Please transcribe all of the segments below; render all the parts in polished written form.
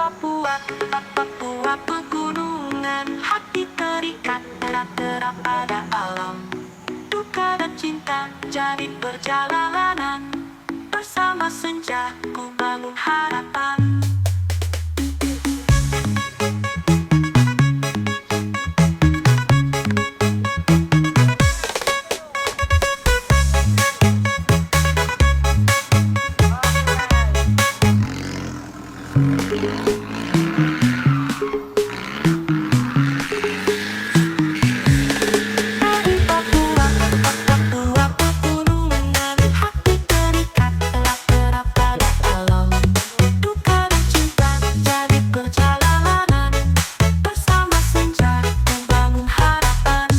Papua, Papua pegunungan, hati terikat erat-erat pada alam. Duka dan cinta jadi perjalanan, bersama senja ku bangun harapan. Dari Papua, Papua pegunungan, hati terikat erat-erat pada alam. Duka dan cinta jadi perjalanan, bersama senja ku bangun harapan.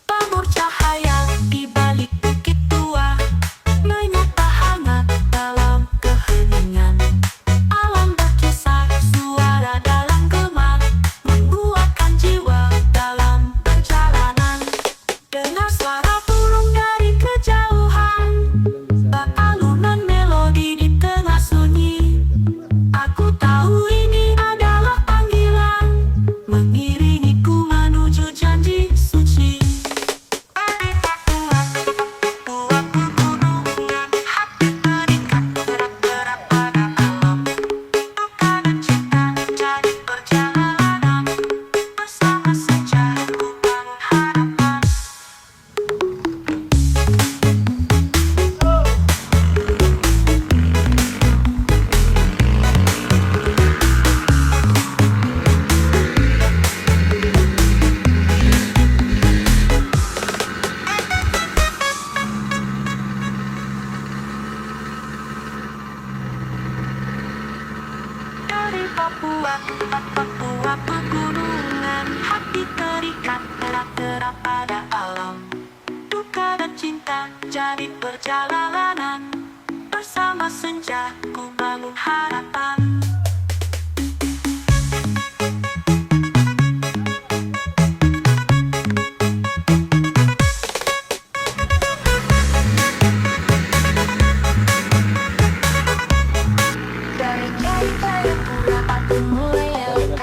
Pamor cahaya di balik bukit tua, menyapa hangat dalam keheningan. Alam berkisah, suara dalam gema, membuatkan jiwa dalam perjalanan. Dengar suara burung dari kejauhan, bak alunan melodi di tengah sunyi. Aku tahu ini adalah panggilan, mengiringiku menuju janji suci. Dari Papua, Papua pegunungan, hati terikat erat-erat pada alam. Duka dan cinta jadi perjalanan, bersama senja ku bangun harapan. Dari Papua, Papua pegunungan, hati terikat erat-erat pada alam. Duka dan cinta jadi perjalanan, bersama senja ku bangun harapan. Dari Jayapura aku mulai elok,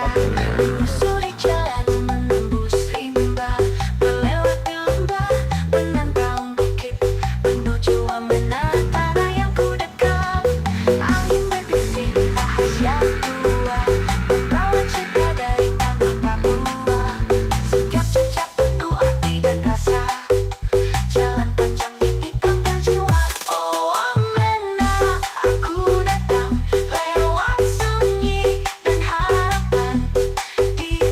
menyusuri jalan menembus rimba, melewati lembah, menantang bukit, menuju menara tanah yang ku dekat. Angin berbisik rahasia tua, membawa cerita dari tanah Papua. Setiap jejak penuh arti dan rasa, jalan panjang di hitam dan jiwa. Oh Amena, aku datang lewat sunyi dan harapan. Di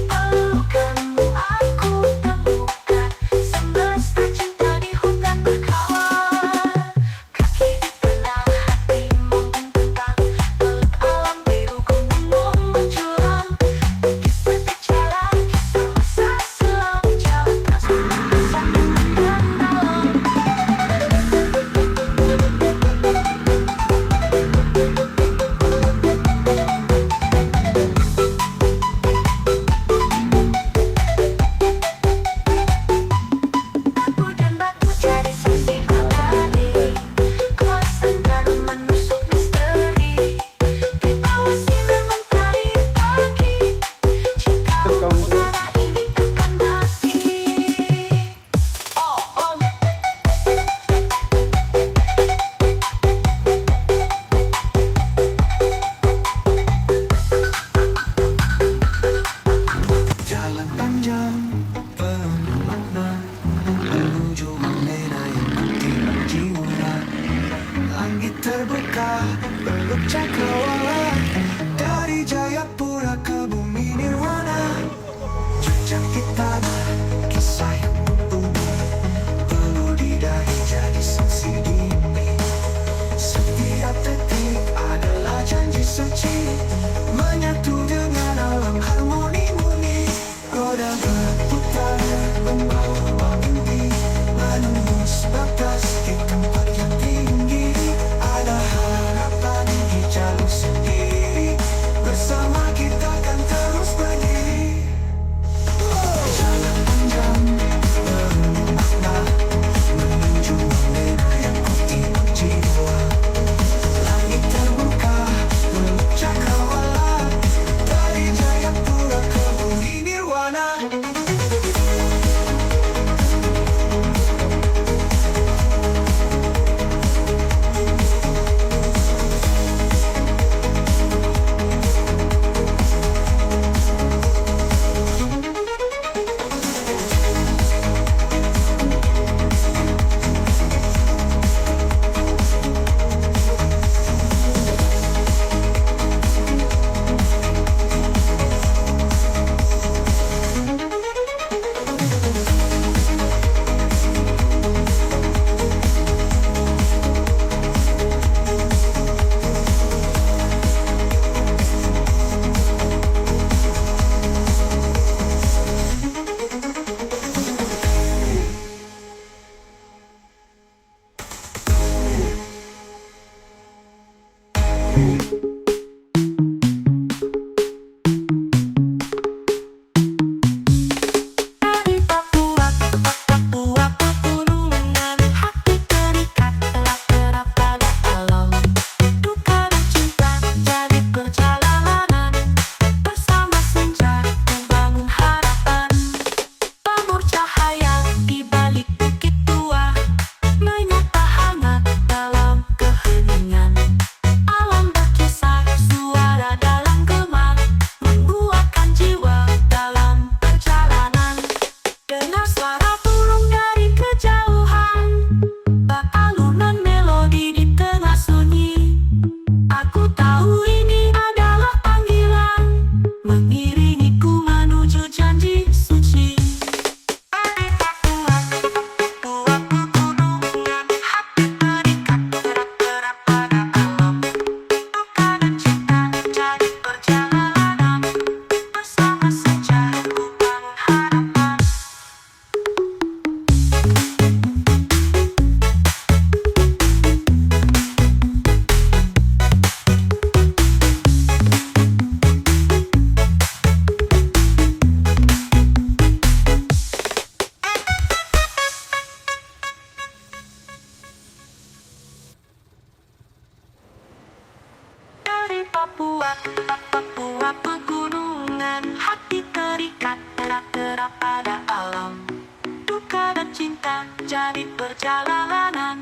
jadi perjalanan.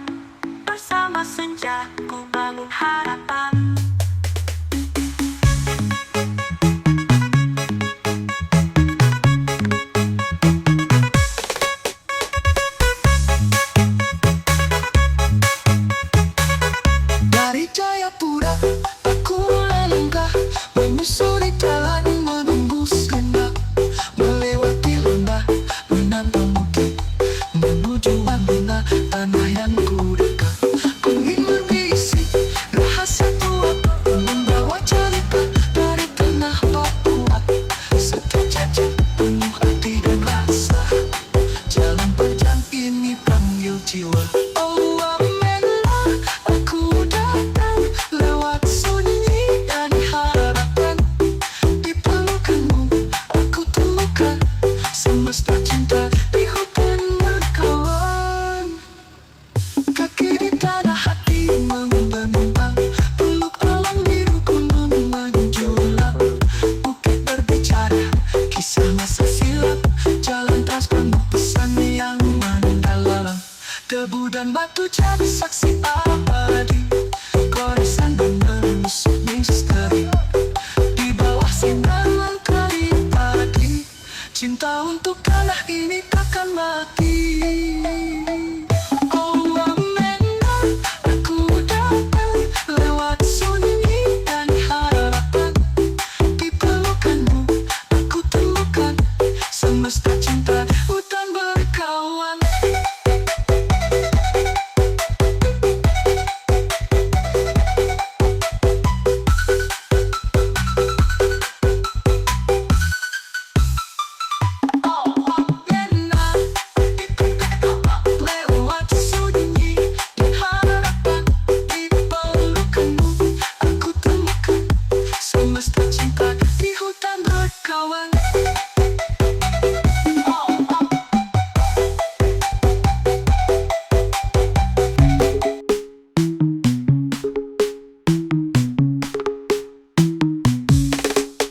Bersama senja ku bangun harapan. Dari Jayapura aku melangkah, menyusuri jalan menembus lembah, melewati lembah, menantang bukit, menuju Manduna, tanah yang ku dekat. Ku ingin mengisi rahasia tua, membawa cerita dari tanah Papua. Setiap jejak penuh arti dan rasa, jalan panjang ini panggil jiwa. Oh amenlah, aku datang lewat sunyi dan harapan. Di pelukanmu aku temukan semesta cinta di hutan berkawan. Kaki di tanah hati mengembang, peluk alam biru gunung menjulang. Bukit berbicara kisah masa silam, jalan tas penuh pesan yang mendalam. Debu dan batu jadi saksi abadi, goresan dan menusuk misteri. Di bawah sinar mentari padi, cinta untuk tanah ini takkan mati. Oh amenlah, aku datang lewat sunyi dan harapan. Di pelukanmu aku temukan semesta cinta hutan berkawan. Lewat sunyi dan harapan, di pelukanmu aku temukan semesta cinta di hutan berkawan.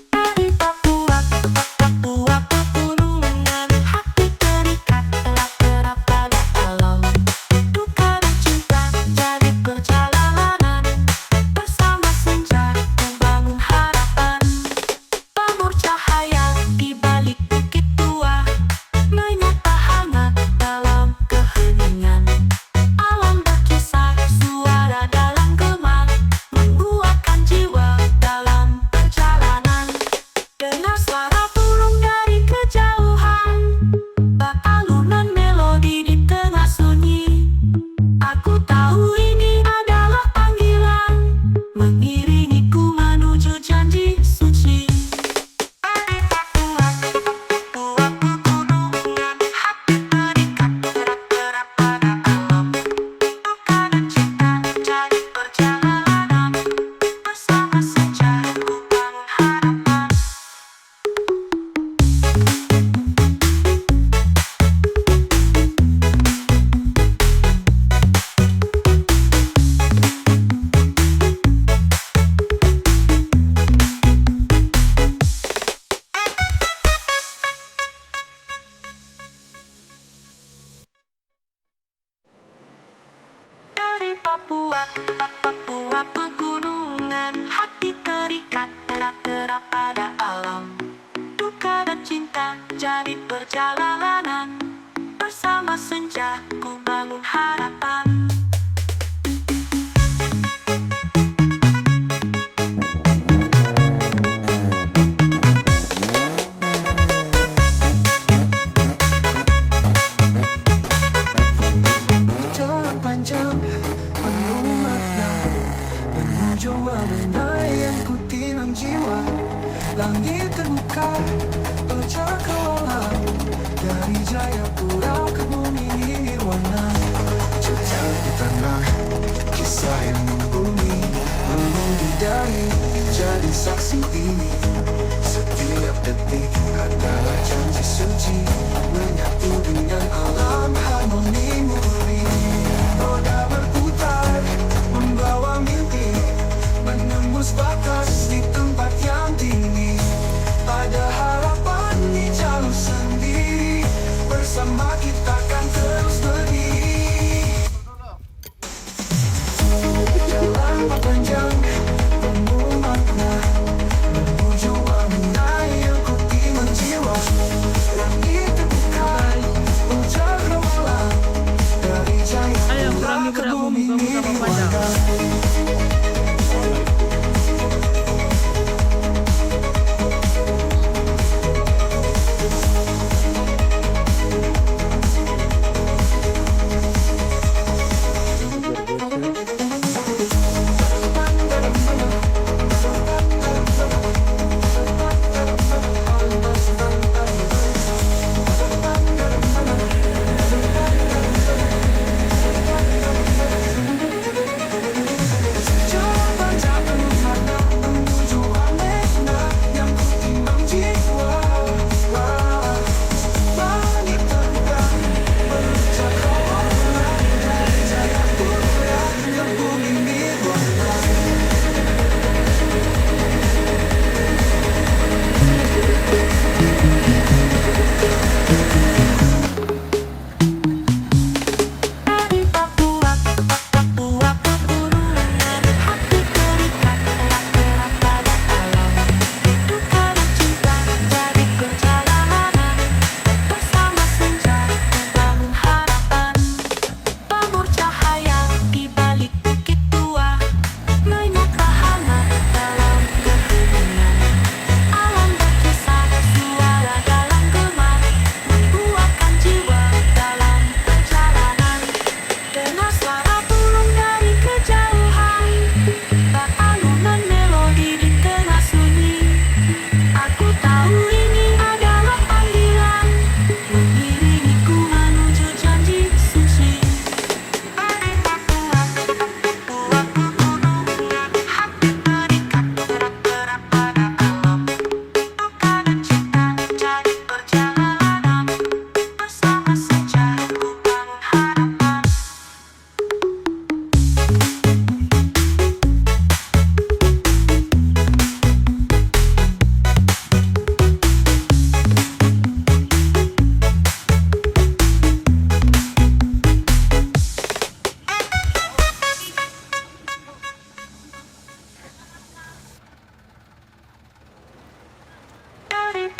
Dari Papua ke Papua pegunungan, hati terikat erat-erat pada alam. Duka dan cinta jadi perjalanan. Bersama senja membangun harapan. Pamor cahaya di balik bukit tua, menyapa hangat dalam keheningan. Alam berkisah, suara dalam gema, membuahkan jiwa dalam perjalanan. Dengar suara burung dari kejauhan, bak alunan melodi di tengah sunyi. Aku tahu ini adalah panggilan, mengiringiku menuju janji suci. Dari Papua ke Papua pegunungan, hati terikat erat-erat pada alam. Duka dan cinta jadi perjalanan. Bersama senja ku bangun harapan. Dari Papua ke Papua pegunungan, hati terikat erat-erat pada alam. Duka dan cinta jadi perjalanan. Bersama senja ku bangun harapan. Jalan panjang penuh makna, menuju mana yang ku tilam jiwa. Langit terbuka bercakrawala, dari Jayapura ke bumi nirwana. Jejak di tanah, kisah yang membumi, membudidaya jadi saksi ini. Setiap detik adalah janji suci, menyatu dengan alam harmoni murni. Roda berputar, membawa mimpi, menembus batas di tempat yang tinggi. Ada harapan di jalur sendiri, bersama kita kan terus berdiri.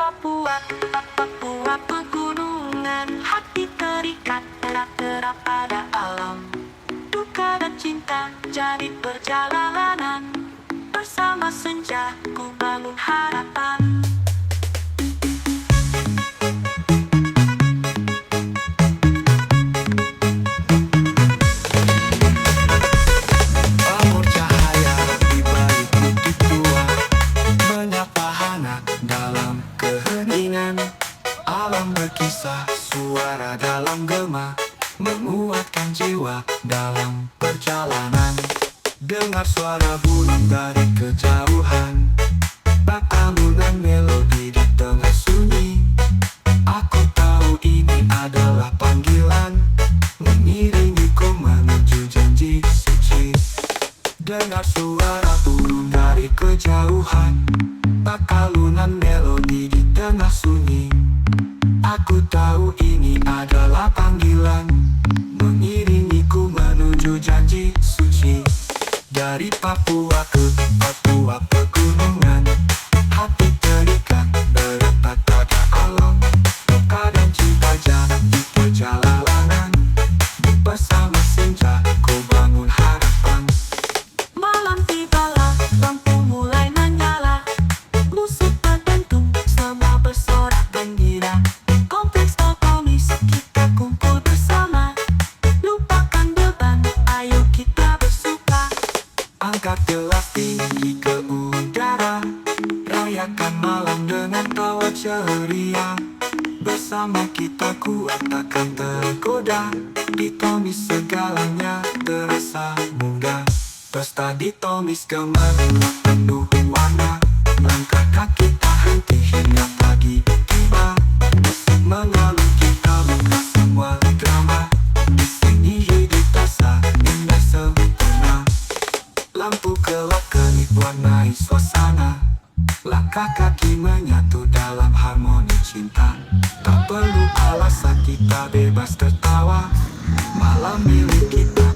Papua, Papua pegunungan, hati terikat erat-erat pada alam. Duka dan cinta jadi perjalanan, bersama senja ku bangun harapan. Pamor cahaya di balik bukit tua, menyapa anak dalam keheningan. Alam berkisah, suara dalam gema, menguatkan jiwa dalam perjalanan. Dengar suara burung dari kejauhan, bak alunan melodi di tengah sunyi. Aku tahu ini adalah panggilan, mengiringiku menuju janji suci. Dengar suara burung dari kejauhan, bak alunan melodi di tengah sunyi. Aku tahu ini adalah panggilan, mengiringiku menuju janji suci. Dari Papua ke Papua pegunungan, hati terikat berat pada alam. Duka dan cinta jadi perjalanan, bersama senja ku bangun harapan. Malam tibalah, lampu mulai menyala, musik berdentum, semua bersorak gembira. Kompleks Tokomis kita kumpul bersama, lupakan beban, ayo kita bersuka. Angkat gelas tinggi ke udara, rayakan malam dengan tawa ceria. Bersama kita kuat takkan tergoda, di Tomis segalanya terasa mudah. Pesta di Tomis gemerlap penuh warna, langkah kaki tak henti hingga pagi tiba. Musik mengalun kita buka semua drama, di sini hidup terasa indah sempurna. Lampu gelap kelip warnai suasana, langkah kaki menyatu dalam harmoni cinta. Tak perlu alasan kita bebas tertawa, malam milik kita.